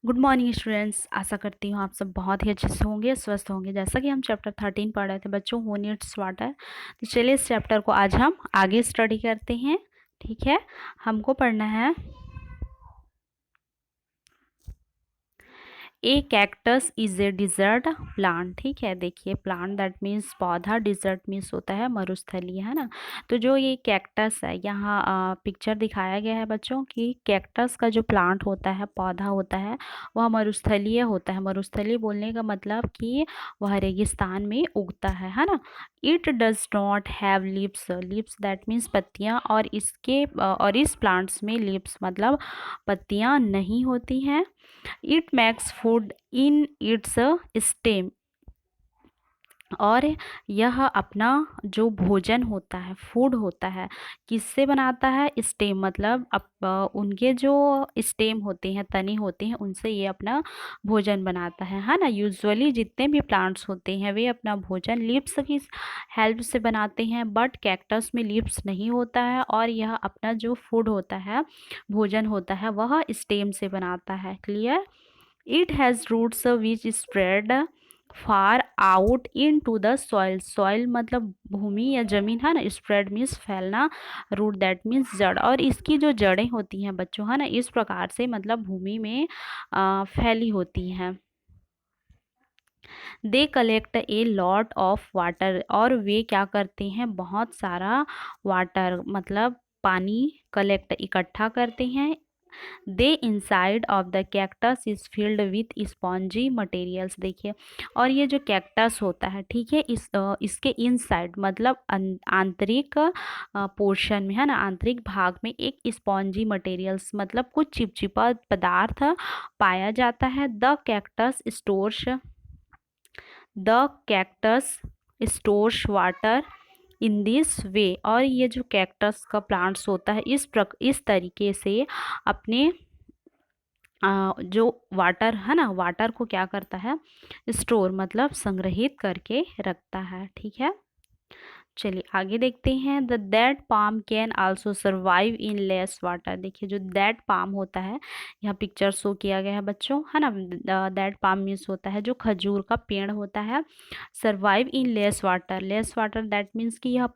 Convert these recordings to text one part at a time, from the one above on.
Good morning students. आशा करती हूँ आप सब बहुत ही अच्छे से होंगे, स्वस्थ होंगे। जैसा कि हम चैप्टर 13 पढ़ रहे थे बच्चों, हु नीड्स वाटर, तो चलिए इस चैप्टर को आज हम आगे स्टडी करते हैं। ठीक है, हमको पढ़ना है a cactus is a desert plant. ठीक है, देखिए प्लांट दैट मीन्स पौधा, डिजर्ट मीन्स होता है मरुस्थलीय, है ना। तो जो ये कैक्टस है, यहाँ पिक्चर दिखाया गया है बच्चों कि कैक्टस का जो प्लांट होता है, पौधा होता है, वह मरुस्थलीय होता है। मरुस्थलीय बोलने का मतलब कि वह रेगिस्तान में उगता है ना। It does not have leaves, leaves that means पत्तियाँ, और इस प्लांट्स में लीव्स मतलब पत्तियाँ नहीं होती हैं। It makes food in its stem, और यह अपना जो भोजन होता है, फूड होता है, किससे बनाता है? स्टेम मतलब उनके जो स्टेम होते हैं, तने होते हैं, उनसे ये अपना भोजन बनाता है ना। यूजुअली जितने भी प्लांट्स होते हैं वे अपना भोजन लीव्स की हेल्प से बनाते हैं, बट कैक्टस में लीव्स नहीं होता है, और यह अपना जो फूड होता है, भोजन होता है, वह स्टेम से बनाता है। Clear? It has roots which spread far out into the soil. Soil मतलब भूमि या जमीन, है ना। स्प्रेड मीन्स फैलना, रूट दैट मीन्स जड़, और इसकी जो जड़ें होती हैं बच्चों, है ना, इस प्रकार से मतलब भूमि में फैली होती हैं। They collect a lot of water, और वे क्या करते हैं? बहुत सारा वाटर मतलब पानी कलेक्ट, इकट्ठा करते हैं। They inside of the cactus is filled with spongy materials. देखिए, और ये जो कैक्टस होता है, ठीक है, इसके इनसाइड मतलब आंतरिक पोर्शन में, है ना, आंतरिक भाग में एक स्पॉन्जी मटेरियल्स मतलब कुछ चिपचिपा पदार्थ पाया जाता है। The cactus stores water in this way, और ये जो कैक्टस का प्लांट्स होता है इस तरीके से अपने जो वाटर है ना, वाटर को क्या करता है? स्टोर मतलब संग्रहित करके रखता है। ठीक है, चलिए आगे देखते हैं। The that palm can also survive in less water. देखिए, जो दैट पाम होता है, यहाँ पिक्चर शो किया गया है बच्चों, है ना। दैट पाम मीन्स होता है जो खजूर का पेड़ होता है। Survive in less water, less water that means कि यह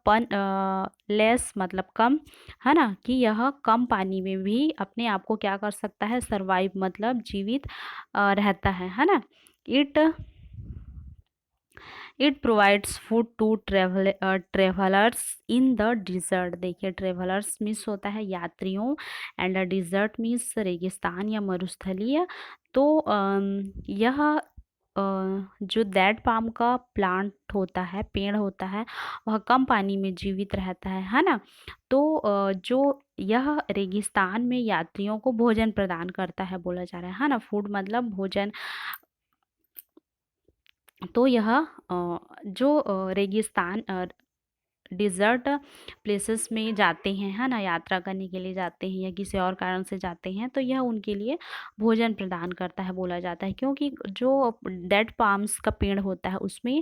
लेस मतलब कम, है ना, कि यह कम पानी में भी अपने आप को क्या कर सकता है? सर्वाइव मतलब जीवित रहता है ना। It it provides food to travellers in the desert. देखिए, ट्रेवलर्स मीन्स होता है यात्रियों, एंड डिजर्ट मीन्स रेगिस्तान या मरुस्थलीय। तो यह जो दैट पाम का प्लांट होता है, पेड़ होता है, वह कम पानी में जीवित रहता है ना। तो जो यह रेगिस्तान में यात्रियों को भोजन प्रदान करता है, बोला जा रहा है ना। फूड मतलब भोजन। तो यह जो रेगिस्तान डिज़र्ट प्लेसेस में जाते हैं, है ना, यात्रा करने के लिए जाते हैं या किसी और कारण से जाते हैं, तो यह उनके लिए भोजन प्रदान करता है, बोला जाता है। क्योंकि जो डेड पाम्स का पेड़ होता है उसमें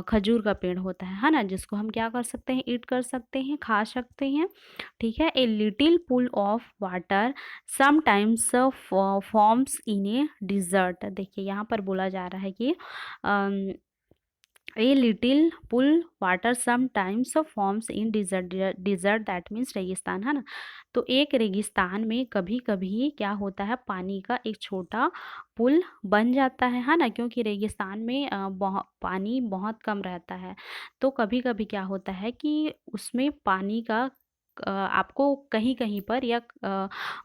खजूर का पेड़ होता है ना, जिसको हम क्या कर सकते हैं? ईट कर सकते हैं, खा सकते हैं। ठीक है। A little pool of water sometimes forms in a desert. देखिए, यहाँ पर बोला जा रहा है कि a little pool water sometimes forms in desert, desert that means रेगिस्तान, है ना। तो एक रेगिस्तान में कभी कभी क्या होता है? पानी का एक छोटा पुल बन जाता है ना, क्योंकि रेगिस्तान में पानी बहुत कम रहता है। तो कभी कभी क्या होता है कि उसमें पानी का आपको कहीं कहीं पर या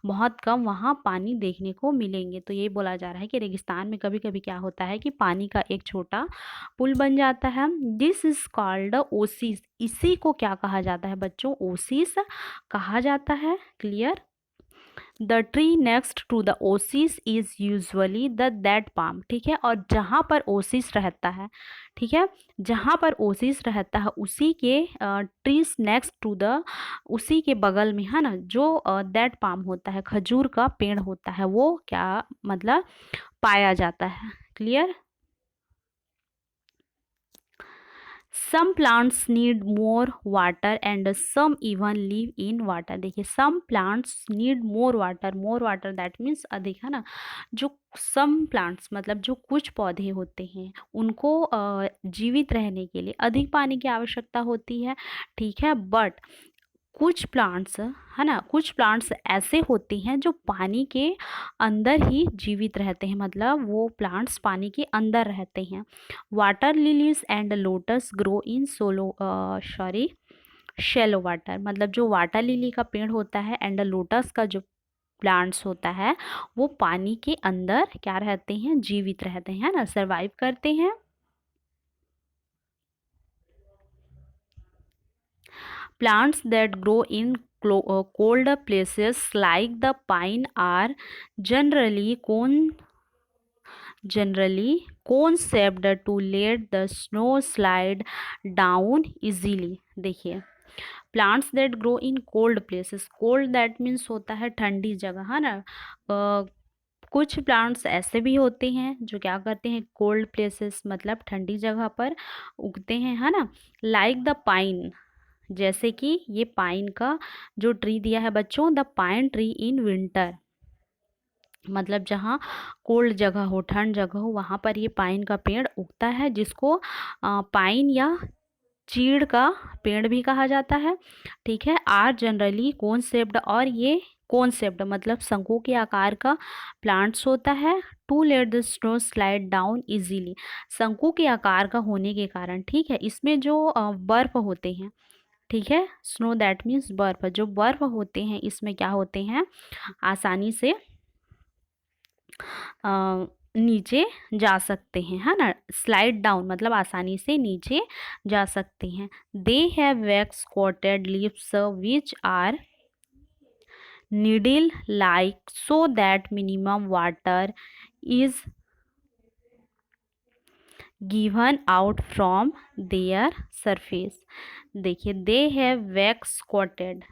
बहुत कम वहाँ पानी देखने को मिलेंगे। तो ये बोला जा रहा है कि रेगिस्तान में कभी कभी क्या होता है कि पानी का एक छोटा पुल बन जाता है। This is called Oasis. इसी को क्या कहा जाता है बच्चों? ओसिस कहा जाता है। Clear? The tree next to the oasis is usually the that palm. ठीक है, और जहाँ पर ओसिस रहता है, ठीक है, जहाँ पर ओसिस रहता है उसी के ट्रीज नेक्स्ट टू द, उसी के बगल में, है ना, जो दैट पाम होता है, खजूर का पेड़ होता है, वो क्या मतलब पाया जाता है। Clear? Some plants need more water and some even live in water. देखिए some plants need more water that means अधिक, है ना। जो सम प्लांट्स मतलब जो कुछ पौधे होते हैं उनको जीवित रहने के लिए अधिक पानी की आवश्यकता होती है, ठीक है। बट कुछ प्लांट्स, है ना, कुछ प्लांट्स ऐसे होते हैं जो पानी के अंदर ही जीवित रहते हैं, मतलब वो प्लांट्स पानी के अंदर रहते हैं। Water lilies and lotus grow in shallow water. मतलब जो वाटर लिली का पेड़ होता है एंड लोटस का जो प्लांट्स होता है वो पानी के अंदर क्या रहते हैं, जीवित रहते हैं, है ना, सरवाइव करते हैं। Plants that grow in cold places like the pine are generally cone shaped to let the snow slide down easily। देखिए plants that grow in cold places, cold that means होता है ठंडी जगह, है ना। कुछ प्लांट्स ऐसे भी होते हैं जो क्या करते हैं, कोल्ड प्लेसेस मतलब ठंडी जगह पर उगते हैं, है ना। लाइक द पाइन, जैसे कि ये पाइन का जो ट्री दिया है बच्चों, the pine tree in winter, मतलब जहाँ कोल्ड जगह हो, ठंड जगह हो, वहाँ पर ये पाइन का पेड़ उगता है, जिसको पाइन या चीड़ का पेड़ भी कहा जाता है, ठीक है। आर जनरली कोन शेप्ड, और ये कोन शेप्ड मतलब शंकु के आकार का प्लांट्स होता है। To let the snow slide down easily, शंकु के आकार का होने के कारण, ठीक है, इसमें जो बर्फ होते हैं, ठीक है, स्नो दैट मीन्स बर्फ, जो बर्फ होते हैं इसमें क्या होते हैं, आसानी से नीचे जा सकते हैं, है ना। स्लाइड डाउन मतलब आसानी से नीचे जा सकते हैं। They have wax coated leaves which are needle like so that minimum water is given out from their surface. देखिए they have wax coated,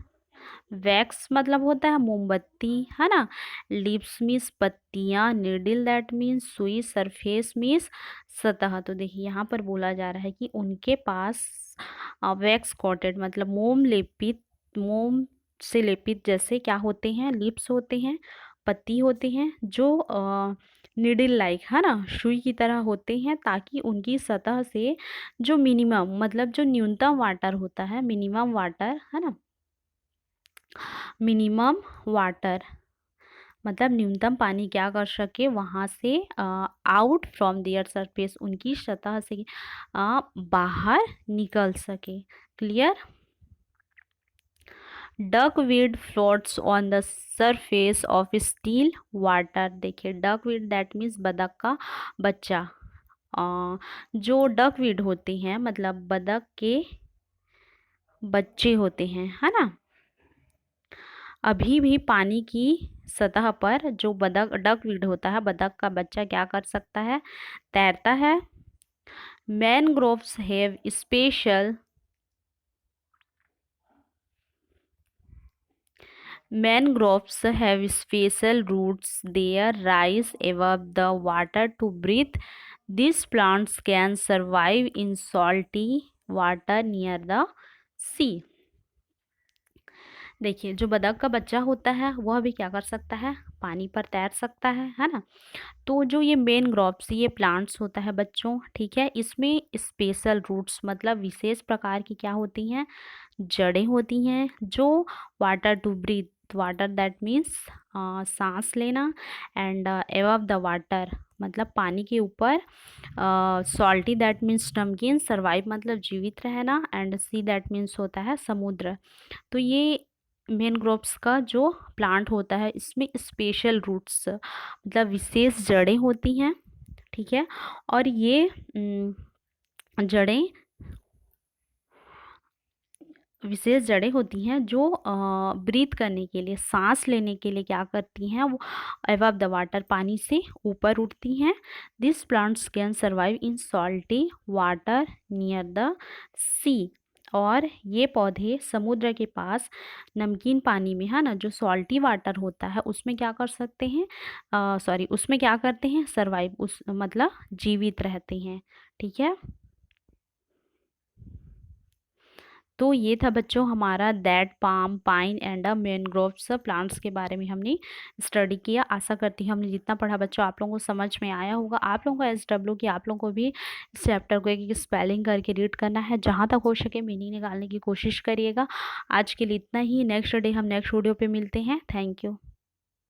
wax मतलब होता है मोमबत्ती, है ना। लिप्स मीन्स पत्तियां, निडिल दैट मीन्स सुई, सरफेस मीन्स सतह। तो देखिए यहाँ पर बोला जा रहा है कि उनके पास वैक्स कोटेड मतलब मोम लेपित, मोम से लेपित जैसे क्या होते हैं, लिप्स होते हैं, पत्ती होते हैं, जो निडिल लाइक, है ना, सुई की तरह होते हैं, ताकि उनकी सतह से जो मिनिमम मतलब जो न्यूनतम वाटर होता है, मिनिमम वाटर, है ना, मिनिमम वाटर मतलब न्यूनतम पानी क्या कर सके, वहाँ से आउट फ्रॉम देयर सरफेस, उनकी सतह से बाहर निकल सके। Clear. Duckweed floats on the surface of still water. देखिए डकवीड दैट मीन्स बतख का बच्चा। जो डकवीड होते हैं मतलब बतख के बच्चे होते हैं, है ना, अभी भी पानी की सतह पर जो बतख डकवीड होता है, बतख का बच्चा क्या कर सकता है, तैरता है। Mangroves have special Mangroves have special roots. They rise above the water to breathe. These plants can survive in salty water near the sea. देखिए जो बतख का बच्चा होता है वह भी क्या कर सकता है, पानी पर तैर सकता है ना। तो जो ये मैनग्रोव्स ये प्लांट्स होता है बच्चों, ठीक है, इसमें स्पेशल रूट्स मतलब विशेष प्रकार की क्या होती हैं, जड़ें होती हैं, जो water to breathe, water that means सांस लेना, एंड एबव द वाटर मतलब पानी के ऊपर, सॉल्टी दैट मीन्स नमकीन, सर्वाइव मतलब जीवित रहना, एंड सी दैट मीन्स होता है समुद्र। तो ये मैनग्रोव्स का जो प्लांट होता है इसमें स्पेशल रूट्स मतलब विशेष जड़ें होती हैं, ठीक है। और ये जड़ें विशेष जड़ें होती हैं जो ब्रीथ करने के लिए, सांस लेने के लिए क्या करती हैं, वो अबव द वाटर पानी से ऊपर उठती हैं। This plants can survive in salty water near the sea. और ये पौधे समुद्र के पास नमकीन पानी में, है ना, जो सॉल्टी वाटर होता है उसमें क्या कर सकते हैं, सॉरी उसमें क्या करते हैं, सर्वाइव, उस मतलब जीवित रहते हैं, ठीक है। तो ये था बच्चों हमारा that palm pine and a mangroves plants के बारे में हमने स्टडी किया। आशा करती हूँ हमने जितना पढ़ा बच्चों आप लोगों को समझ में आया होगा। आप लोगों को SW की आप लोगों को भी इस चैप्टर को एक स्पेलिंग करके रीड करना है, जहाँ तक हो सके मीनिंग निकालने की कोशिश करिएगा। आज के लिए इतना ही, नेक्स्ट डे हम नेक्स्ट वीडियो पे मिलते हैं। Thank you.